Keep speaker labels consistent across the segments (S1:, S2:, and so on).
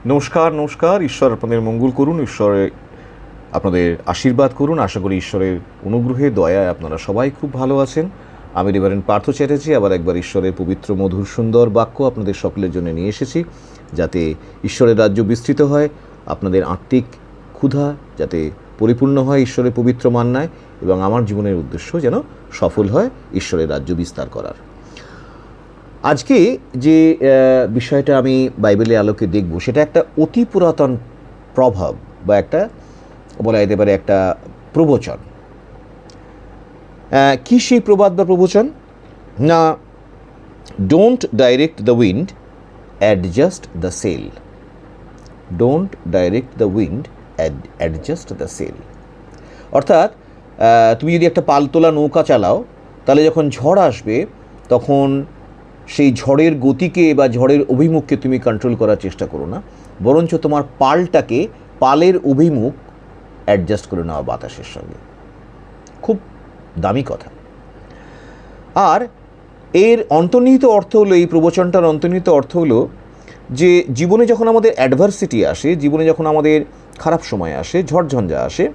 S1: নমস্কার নমস্কার। ঈশ্বর আপনাদের মঙ্গল করুন, ঈশ্বরে আপনাদের আশীর্বাদ করুন। আশা করি ঈশ্বরের অনুগ্রহে দয়ায় আপনারা সবাই খুব ভালো আছেন। আমি রেভারেন্ড পার্থ চ্যাটার্জি আবার একবার ঈশ্বরের পবিত্র মধুর সুন্দর বাক্য আপনাদের সকলের জন্য নিয়ে এসেছি, যাতে ঈশ্বরের রাজ্য বিস্তৃত হয়, আপনাদের আত্মিক ক্ষুধা যাতে পরিপূর্ণ হয় ঈশ্বরের পবিত্র মান্নায়, এবং আমার জীবনের উদ্দেশ্য যেন সফল হয় ঈশ্বরের রাজ্য বিস্তার করার। আজকে যে বিষয়টা আমি বাইবেলের আলোকে দেখব, সেটা একটা অতি পুরাতন প্রভাব বা একটা বলা যেতে পারে একটা প্রবচন। কি সেই প্রবাদ বা প্রবচন? না, don't direct the wind, adjust the sail. Don't direct the wind, adjust the sail. অর্থাৎ তুমি যদি একটা পালতোলা নৌকা চালাও, তাহলে যখন ঝড় আসবে তখন সেই ঝড়ের গতিকে বা ঝড়ের অভিমুখকে তুমি কন্ট্রোল করার চেষ্টা করো না, বরঞ্চ তোমার পালের অভিমুখ অ্যাডজাস্ট করে নেওয়া বাতাসের সঙ্গে। খুব দামি কথা। আর এর অন্তর্নিহিত অর্থ হলো, এই প্রবচনটার অন্তর্নিহিত অর্থ হলো যে জীবনে যখন আমাদের অ্যাডভার্সিটি আসে, জীবনে যখন আমাদের খারাপ সময় আসে, ঝড়ঝঞ্ঝা আসে,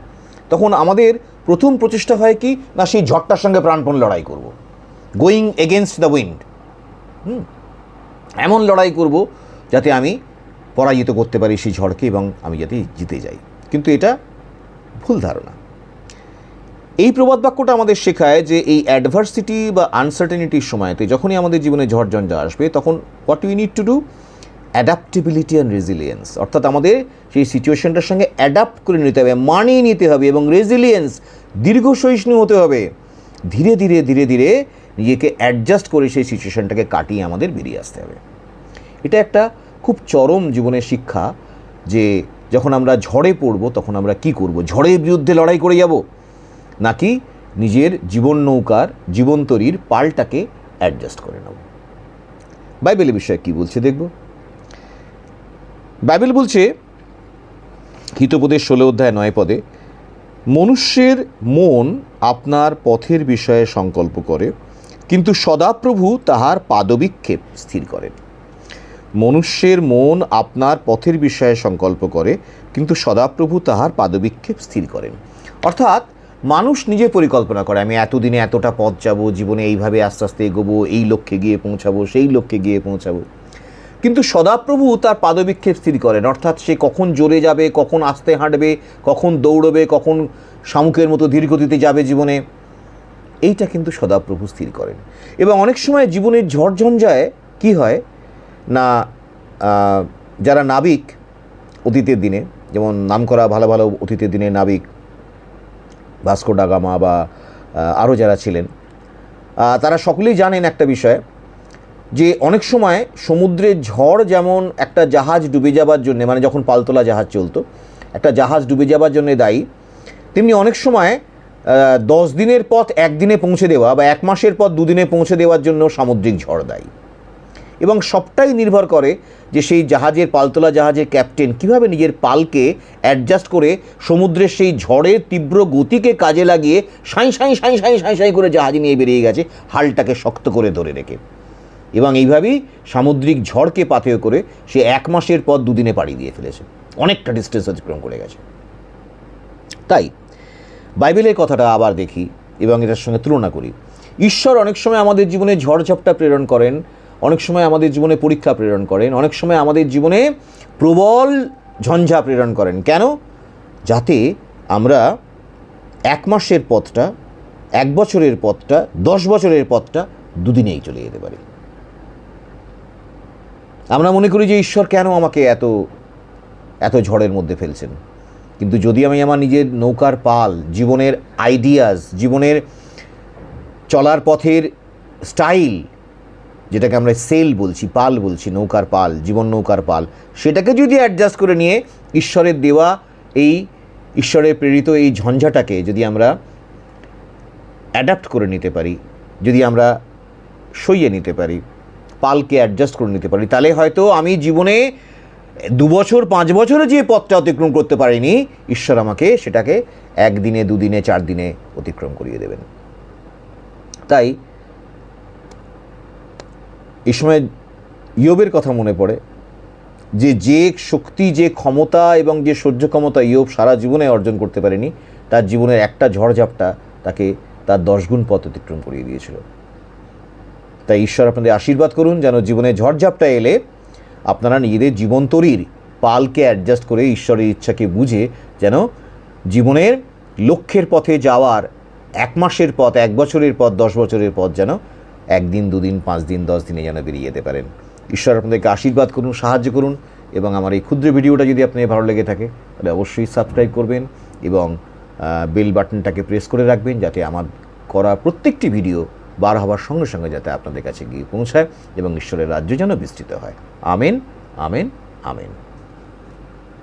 S1: তখন আমাদের প্রথম প্রচেষ্টা হয় কি না, সেই ঝড়টার সঙ্গে প্রাণপণ লড়াই করব, গোয়িং এগেনস্ট দ্য উইন্ড। এমন লড়াই করব যাতে আমি পরাজিত করতে পারি সেই ঝড়কে এবং আমি যাতে জিতে যাই। কিন্তু এটা ভুল ধারণা। এই প্রবাদ বাক্যটা আমাদের শেখায় যে এই অ্যাডভার্সিটি বা আনসার্টেনিটির সময়তে যখনই আমাদের জীবনে ঝড়ঝঞ্ঝা আসবে, তখন what we need to do, adaptability and resilience. অর্থাৎ আমাদের সেই সিচুয়েশনটার সঙ্গে অ্যাডাপ্ট করে নিতে হবে, মানিয়ে নিতে হবে, এবং রেজিলিয়েন্স, দীর্ঘ সহিষ্ণু হতে হবে। ধীরে ধীরে ধীরে ধীরে নিজেকে অ্যাডজাস্ট করে সেই সিচুয়েশনটাকে কাটিয়ে আমাদের বেরিয়ে আসতে হবে। এটা একটা খুব চরম জীবনের শিক্ষা, যে যখন আমরা ঝড়ে পড়ব তখন আমরা কি করব? ঝড়ের বিরুদ্ধে লড়াই করে যাব, নাকি নিজের জীবন নৌকার জীবনতরীর পালটাকে অ্যাডজাস্ট করে নেব? বাইবেলের বিষয়ে কি বলছে দেখব। বাইবেল বলছে হিতোপদেশ 16 অধ্যায় 9 পদে, মনুষ্যের মন আপনার পথের বিষয়ে সংকল্প করে, কিন্তু সদাপ্রভু তাহার পাদবিক্ষেপ স্থির করেন। মনুষ্যের মন আপনার পথের বিষয়ে সংকল্প করে, কিন্তু সদাপ্রভু তাহার পাদবিক্ষেপ স্থির করেন। অর্থাৎ মানুষ নিজে পরিকল্পনা করে, আমি এতদিনে এতটা পথ যাব, জীবনে এইভাবে আস্তে আস্তে এগোবো, এই লক্ষ্যে গিয়ে পৌঁছাবো, সেই লক্ষ্যে গিয়ে পৌঁছাবো। কিন্তু সদাপ্রভু তার পাদবিক্ষেপ স্থির করেন। অর্থাৎ সে কখন জোরে যাবে, কখন আস্তে হাঁটবে, কখন দৌড়বে, কখন শামুকের মতো ধীর গতিতে যাবে জীবনে, এইটা কিন্তু সদাপ্রভু স্থির করেন। এবং অনেক সময় জীবনের ঝড়ঝঞ্ঝায় কি হয় না, যারা নাবিক অতীতের দিনে, যেমন নামকরা ভালো ভালো অতীতের দিনে নাবিক ভাস্কো ডা গামা বা আরও যারা ছিলেন, তারা সকলেই জানেন একটা বিষয়, যে অনেক সময় সমুদ্রের ঝড় যেমন একটা জাহাজ ডুবে যাবার জন্য, মানে যখন পালতোলা জাহাজ চলতো, একটা জাহাজ ডুবে যাবার জন্য দায়ী, তেমনি অনেক সময় 10 দিনের পথ একদিনে পৌঁছে দেওয়া বা 1 মাসের পথ 2 দিনে পৌঁছে দেওয়ার জন্য সামুদ্রিক ঝড় দায়ী। এবং সবটাই নির্ভর করে যে সেই জাহাজের, পালতোলা জাহাজের ক্যাপ্টেন কীভাবে নিজের পালকে অ্যাডজাস্ট করে সমুদ্রের সেই ঝড়ের তীব্র গতিকে কাজে লাগিয়ে সাঁই সাঁই সাঁই সাঁই সাঁই সাঁই করে জাহাজ নিয়ে বেরিয়ে গেছে, হালটাকে শক্ত করে ধরে রেখে। এবং এইভাবেই সামুদ্রিক ঝড়কে পাথেয় করে সে 1 মাসের পথ 2 দিনে পাড়ি দিয়ে ফেলেছে, অনেকটা ডিস্টেন্স অতিক্রম করে গেছে। তাই বাইবেলের কথাটা আবার দেখি এবং এটার সঙ্গে তুলনা করি। ঈশ্বর অনেক সময় আমাদের জীবনে ঝড়ঝাপটা প্রেরণ করেন, অনেক সময় আমাদের জীবনে পরীক্ষা প্রেরণ করেন, অনেক সময় আমাদের জীবনে প্রবল ঝঞ্ঝা প্রেরণ করেন। কেন? যাতে আমরা 1 মাসের পথটা, 1 বছরের পথটা, 10 বছরের পথটা 2 দিনেই চলে যেতে পারি। আমরা মনে করি যে ঈশ্বর কেন আমাকে এত এত ঝড়ের মধ্যে ফেলছেন। কিন্তু যদি আমি আমার নিজের নৌকার পাল, জীবনের আইডিয়াস, জীবনের চলার পথের স্টাইল, যেটাকে আমরা সেল বলছি, পাল বলছি, নৌকার পাল, জীবন নৌকার পাল, সেটাকে যদি অ্যাডজাস্ট করে নিয়ে ঈশ্বরের দেওয়া এই, ঈশ্বরের প্রেরিত এই ঝঞ্ঝাটাকে যদি আমরা অ্যাডাপ্ট করে নিতে পারি, যদি আমরা সইয়ে নিতে পারি, পালকে অ্যাডজাস্ট করে নিতে পারি, তাহলে হয়তো আমি জীবনে 2 বছর 5 বছরে যে পথটা অতিক্রম করতে পারিনি, ঈশ্বর আমাকে সেটাকে 1 দিনে, 2 দিনে, 4 দিনে অতিক্রম করিয়ে দেবেন। তাই এই সময় ইয়োবের কথা মনে পড়ে, যে শক্তি, যে ক্ষমতা এবং যে সহ্য ক্ষমতা ইয়োব সারা জীবনে অর্জন করতে পারেনি, তার জীবনের একটা ঝড়ঝাপটা তাকে তার 10 গুণ পথ অতিক্রম করিয়ে দিয়েছিল। তাই ঈশ্বর আপনাদের আশীর্বাদ করুন যেন জীবনে ঝড়ঝাপটা এলে আপনারা নিজেদের জীবনতরীর পালকে অ্যাডজাস্ট করে ঈশ্বরের ইচ্ছাকে বুঝে যেন জীবনের লক্ষ্যের পথে যাওয়ার 1 মাসের পথ, 1 বছরের পথ, 10 বছরের পথ যেন 1 দিন, 2 দিন, 5 দিন, 10 দিনে যেন বেরিয়ে যেতে পারেন। ঈশ্বর আপনাদেরকে আশীর্বাদ করুন, সাহায্য করুন। এবং আমার এই ক্ষুদ্র ভিডিওটা যদি আপনাদের ভালো লেগে থাকে তাহলে অবশ্যই সাবস্ক্রাইব করবেন এবং বেল বাটনটাকে প্রেস করে রাখবেন, যাতে আমার করা প্রত্যেকটি ভিডিও বার হওয়ার সঙ্গে সঙ্গে যাতে আপনাদের কাছে গিয়ে পৌঁছায় এবং ঈশ্বরের রাজ্য যেন বিস্তৃত হয়। Amen, amen, amen.